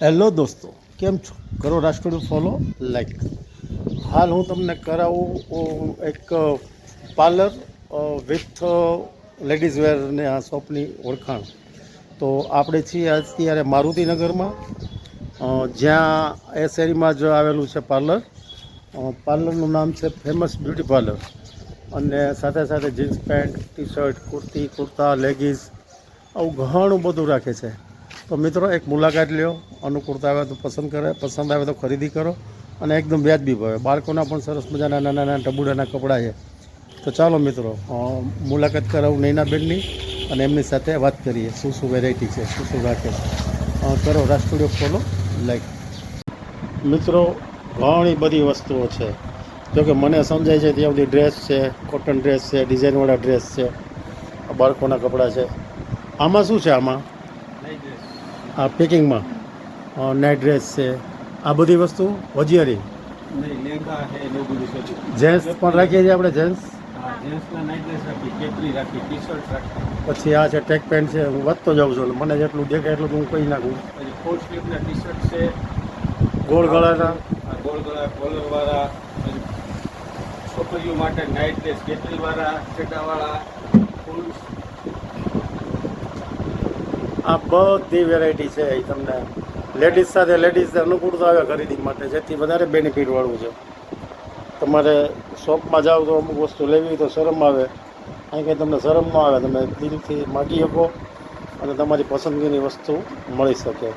Hello દોસ્તો, કેમ છો? કરો રાષ્ટ્રીય ફોલો, લાઈક. હાલ હું તમને કરાવું એક પાર્લર વિથ લેડીઝ વેરની આ શોપની ઓળખાણ. તો આપણે છીએ અત્યારે મારુતિનગરમાં, જ્યાં એ શેરીમાં જ આવેલું છે પાર્લર. પાર્લરનું નામ છે ફેમસ બ્યુટી પાર્લર, અને સાથે સાથે jeans pant, T shirt, kurti, kurta, leggings આવું ઘણું બધું રાખે છે. તો મિત્રો, એક મુલાકાત લ્યો. અનુકૂળતા આવે તો પસંદ આવે તો ખરીદી કરો, અને એકદમ વ્યાજબી ભાવે. બાળકોના પણ સરસ મજાના નાના નાના ટબુડાના કપડાં છે. તો ચાલો મિત્રો, મુલાકાત કરાવું નૈનાબેનની, અને એમની સાથે વાત કરીએ શું શું વેરાયટી છે, શું શું રાખે છે. કરો રાષ્ટ્રીય ફોલો, લાઈક. મિત્રો, ઘણી બધી વસ્તુઓ છે. જોકે મને સમજાય છે ત્યાં બધી ડ્રેસ છે, કોટન ડ્રેસ છે, ડિઝાઇનવાળા ડ્રેસ છે, બાળકોના કપડાં છે. આમાં શું છે? આમાં આ પેકિંગમાં નાઇટ ડ્રેસ છે, આ બધી વસ્તુ વજિયારી. જેન્ટ્સ પણ રાખીએ છીએ આપણે, જેન્ટ્સ. પછી આ છે ટેક પેન્ટ છે. હું વધતો જાઉં છું, મને જેટલું દેખાય એટલું હું કહી નાખું. ફૂલ સ્લીવના ટી શર્ટ છે, ગોળ ગળાના, ગોળ ગળા કોલરવાળા, છોકરીઓ માટે નાઇટ ડ્રેસ, કેટરીવાળા, ચડાવાળા, ફૂલ. આ બધી વેરાયટી છે. એ તમને લેડીઝ સાથે લેડીઝ અનુકૂળતા આવે ખરીદી માટે, જેથી વધારે બેનિફિટવાળું છે. તમારે શોપમાં જાઓ તો અમુક વસ્તુ લેવી હોય તો શરમ આવે. અહીં કંઈ તમને શરમ ન આવે, તમે દિલથી માગી શકો અને તમારી પસંદગીની વસ્તુ મળી શકે.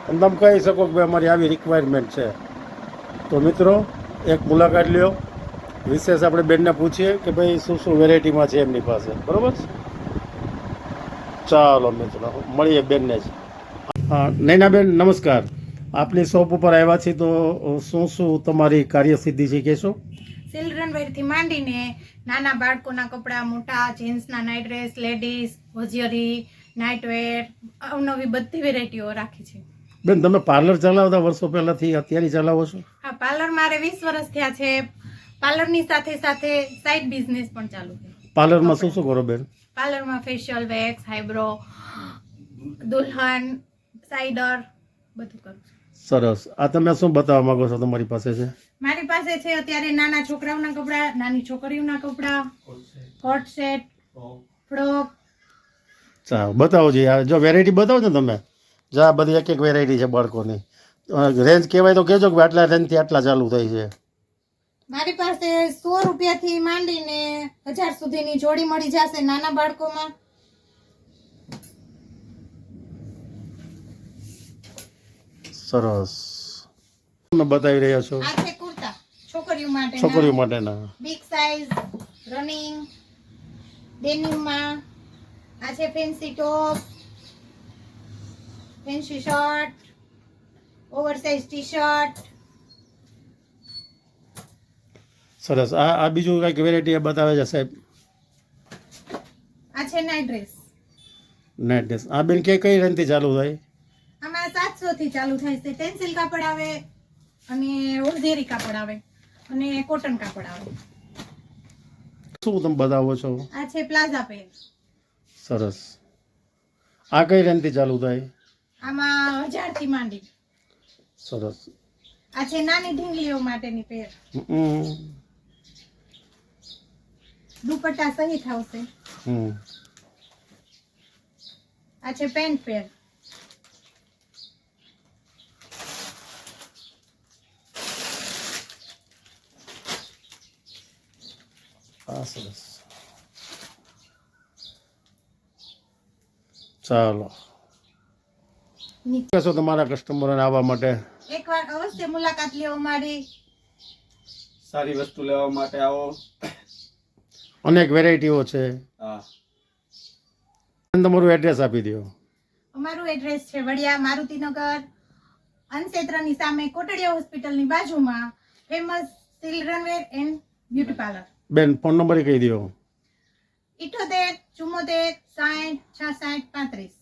અને તમે કહી શકો કે ભાઈ અમારી આવી રિક્વાયરમેન્ટ છે. તો મિત્રો, એક મુલાકાત લ્યો. વિશેષ આપણે બેનને પૂછીએ કે ભાઈ શું શું વેરાયટીમાં છે એમની પાસે. બરાબર? ચાલો મિત્રો, મળીએ બેનને જ. હા નૈનાબેન, નમસ્કાર. આપની શોપ ઉપર આવ્યા છીએ, તો શું શું તમારી કાર્યસિદ્ધિ છે કહેશો? ચિલ્ડ્રન વેરથી માંડીને નાના બાળકોના કપડાં, મોટા જેન્ટ્સના નાઇટ ડ્રેસ, લેડીઝ, હોજિયરી, નાઇટવેર, અવનવી બધી વેરાયટીઓ રાખી છે. બેન, તમે પાર્લર ચલાવતા વર્ષો પહેલાંથી અત્યારે ચલાવો છો? હા, પાર્લર મારે 20 વર્ષ થયા છે. પાર્લરની સાથે સાથે સાઇડ બિઝનેસ પણ ચાલુ છે. પાર્લરમાં શું શું કરો બેન? પાર્લરમાં ફેશિયલ, વેક્સ, આઈબ્રો, દુલ્હન, સાઇડર બધું કરું છું. સરસ. આ તમે શું બતાવવા માંગો છો તમારી પાસે છે? મારી પાસે છે અત્યારે નાના છોકરાઓના કપડાં, નાની છોકરીઓના કપડાં, કોટ સેટ, ફ્રોક. ચાલો બતાવો જોઈએ. જો વેરાયટી બતાવો ને તમે. જો આ બધી એક એક વેરાયટી છે બાળકોની. રેન્જ કહેવાય તો કહેજો કે આટલા રેન્જથી આટલા ચાલુ થઈ છે. મારી પાસે 100 રૂપિયાથી માંડીને 1000 સુધીની જોડી મળી જશે નાના બાળકોમાં. સરસ. તમે બતાવી રહ્યા છો આ છે કુર્તા છોકરીઓ માટે, છોકરીઓ માટેના બિગ સાઈઝ, રનિંગ, ડેનિમમાં. આ છે fancy top, fancy shirt, oversize T shirt. સરસ. આ બીજું કંઈક વેરાયટી બતાવે છે સાહેબ? આ છે નાઇટ ડ્રેસ. Night dress. આ બેન કઈ રેન્જથી ચાલુ થાય? આમાં 700 થી ચાલુ થાય છે. ટેન્સિલ કાપડ આવે, અને ઓર્ઝેરી કાપડ આવે, અને કોટન કાપડ આવે. શું તમે બતાવો છો? આ છે પ્લાઝા પેર. સરસ. આ કઈ રેન્જથી ચાલુ થાય? આમાં 1000 થી માંડી. સરસ. આ છે નાની ઢીંગલીઓ માટેની પેર. દુપટ્ટા સહિત આવશે. આ છે પેન્ટ પેર. સરસ. ચાલો, કહેશો તમારા કસ્ટમરોને આવવા માટે? એકવાર અવશ્ય મુલાકાત લ્યો અમારી. સારી વસ્તુ લેવા માટે આવો. અનેક વેરાયટીઓ છે. હા. તમારું એડ્રેસ આપી દો. અમારું એડ્રેસ છે વડિયા મારુતિનગર, અનસેત્રની સામે કોટડિયા હોસ્પિટલની બાજુમાં, famous children wear and beauty parlour. બેન, ફોન નંબર કહી દો. 78 74 60 66 35.